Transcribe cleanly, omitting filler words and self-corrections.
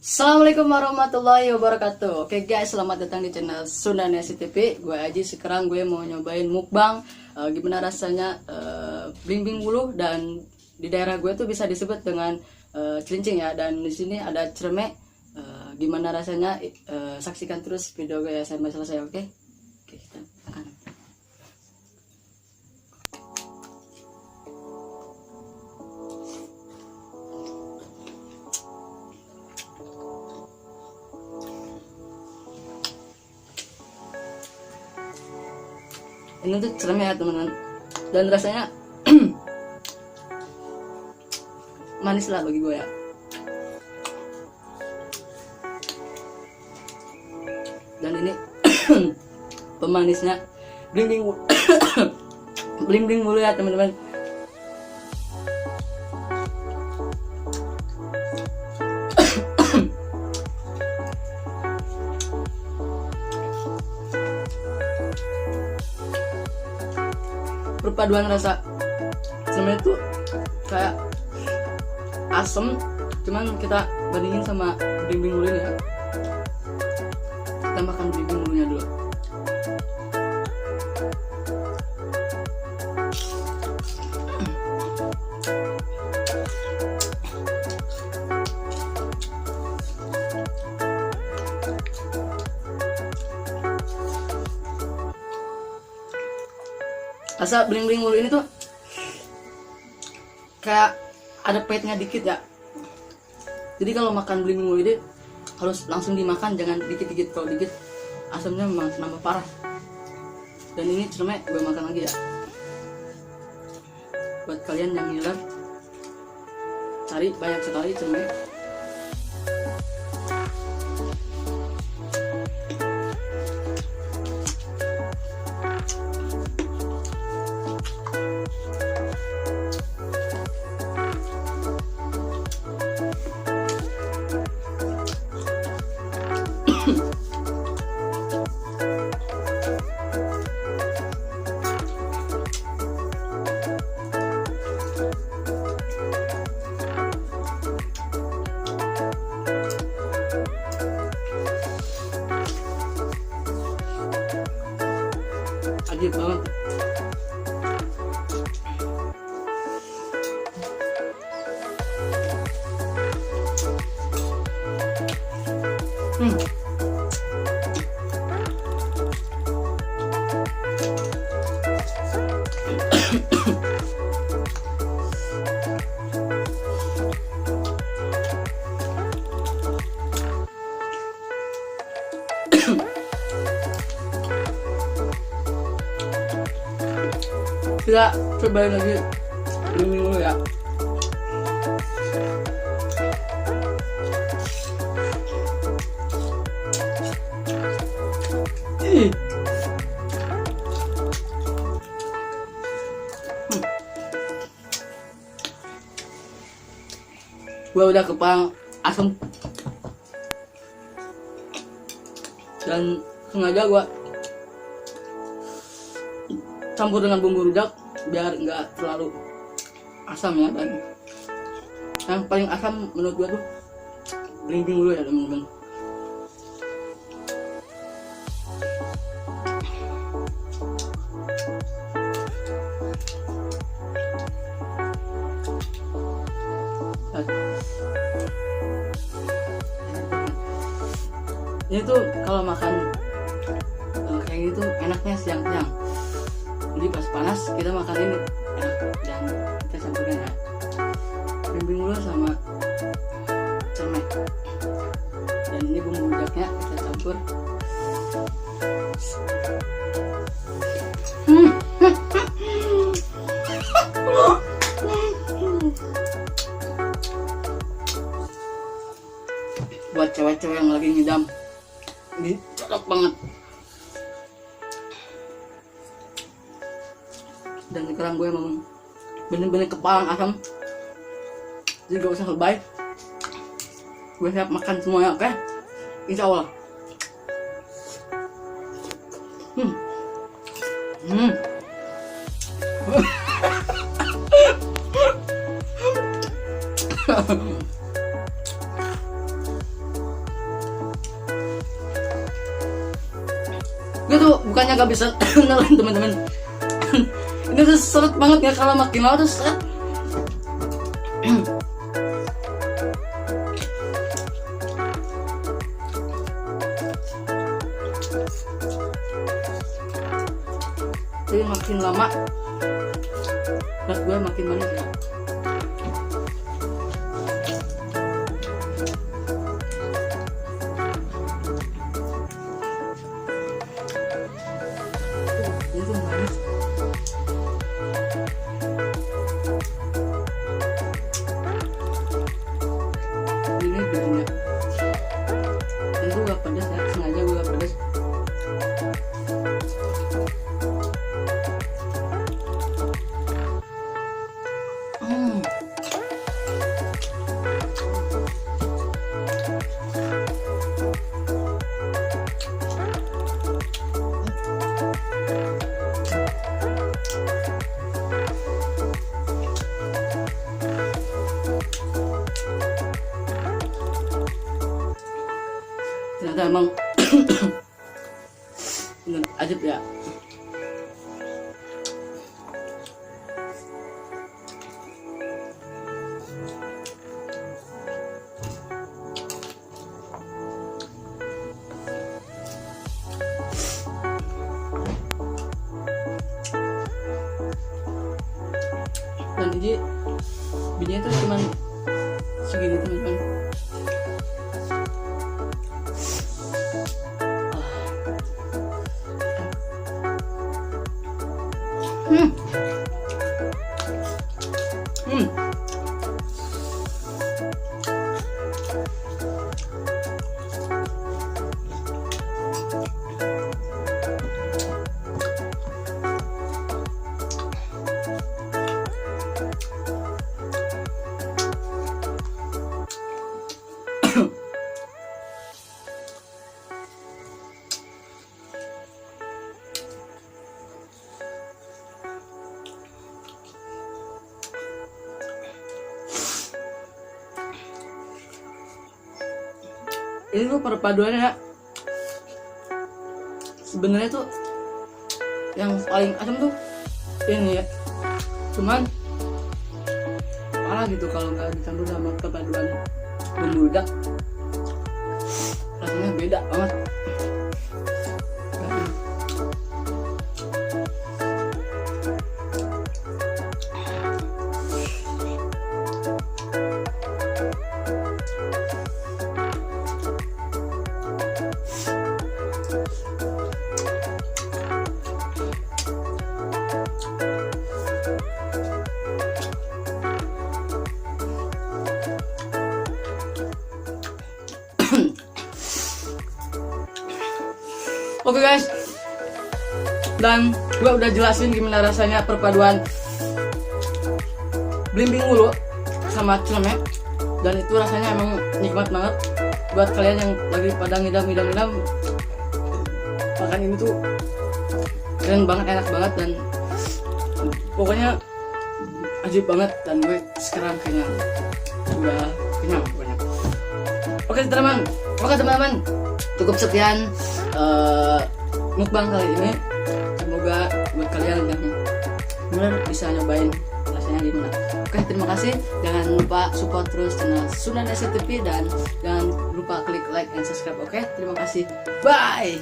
Assalamualaikum warahmatullahi wabarakatuh. Oke guys, selamat datang di channel Sunda Nasi TV. Gue Aji, sekarang gue mau nyobain mukbang. Gimana rasanya belimbing wuluh, dan di daerah gue tuh bisa disebut dengan calingcing ya. Dan di sini ada creme. Gimana rasanya? Saksikan terus video gue ya sampai selesai. Oke, kita makan. Ini tuh creme ya teman-teman, dan rasanya manis lah bagi gue ya. Dan ini pemanisnya belimbing belimbing mulu ya teman-teman. Perpaduan rasa sebenarnya tuh kayak asem, cuman kita bandingin sama belimbing mulu ya. Kita makan belimbing mulunya dulu. Rasa belimbing mulu ini tuh kayak ada pahitnya dikit ya. Jadi kalau makan belimbing mulu ini harus langsung dimakan, jangan dikit-dikit. Kalau dikit asamnya memang nambah parah. Dan ini cerme gue makan lagi ya. Buat kalian yang ngiler, cari banyak sekali cerme. Ajib banget. Kita cobain lagi belimbing dulu ya. Gua udah kepang asam, dan sengaja gua campur dengan bumbu rujak biar nggak terlalu asam ya. Dan yang paling asam menurut gua tuh belimbing dulu ya teman-teman. Ini tuh kalau makan kayak gitu enaknya siang-siang. Jadi pas panas kita makan ini enak, dan kita campurin ya belimbing mulu sama cerme. Dan ini bumbu rujaknya kita campur. Buat cewek-cewek yang lagi ngidam, ini cocok banget. Dan sekarang gue memang bener-bener kepalang asam, jadi gak usah lebay. Gue siap makan semuanya, oke? Insya Allah. Ini tuh bukannya gak bisa nelen teman-teman. Ini tuh seret banget ya kalau makin lama tuh seret. Jadi makin lama berat gue makin banyak ya. Ini tuh manis. Ini bedanya. Ini tuh gak pedas ya, sengaja gue gak pedas. Ternyata emang bener ajib ya. Dan ini bijinya tuh cuman segini teman-teman. Ini tuh perpaduannya sebenarnya tuh yang paling asam tuh ini ya, cuman parah gitu kalau nggak dicampur sama perpaduan bumbu rujak, rasanya beda banget. Oke guys, dan gue udah jelasin gimana rasanya perpaduan belimbing wuluh sama creme, dan itu rasanya emang nikmat banget buat kalian yang lagi pada ngidam makan ini tuh keren banget, enak banget, dan pokoknya ajib banget. Dan gue sekarang kayaknya udah kenyang pokoknya. Oke teman-teman, cukup sekian mukbang kali ini. Semoga buat kalian yang benar bisa nyobain rasanya gimana. Oke, terima kasih. Jangan lupa support terus channel Sunan SCTV dan jangan lupa klik like and subscribe. Oke, terima kasih. Bye.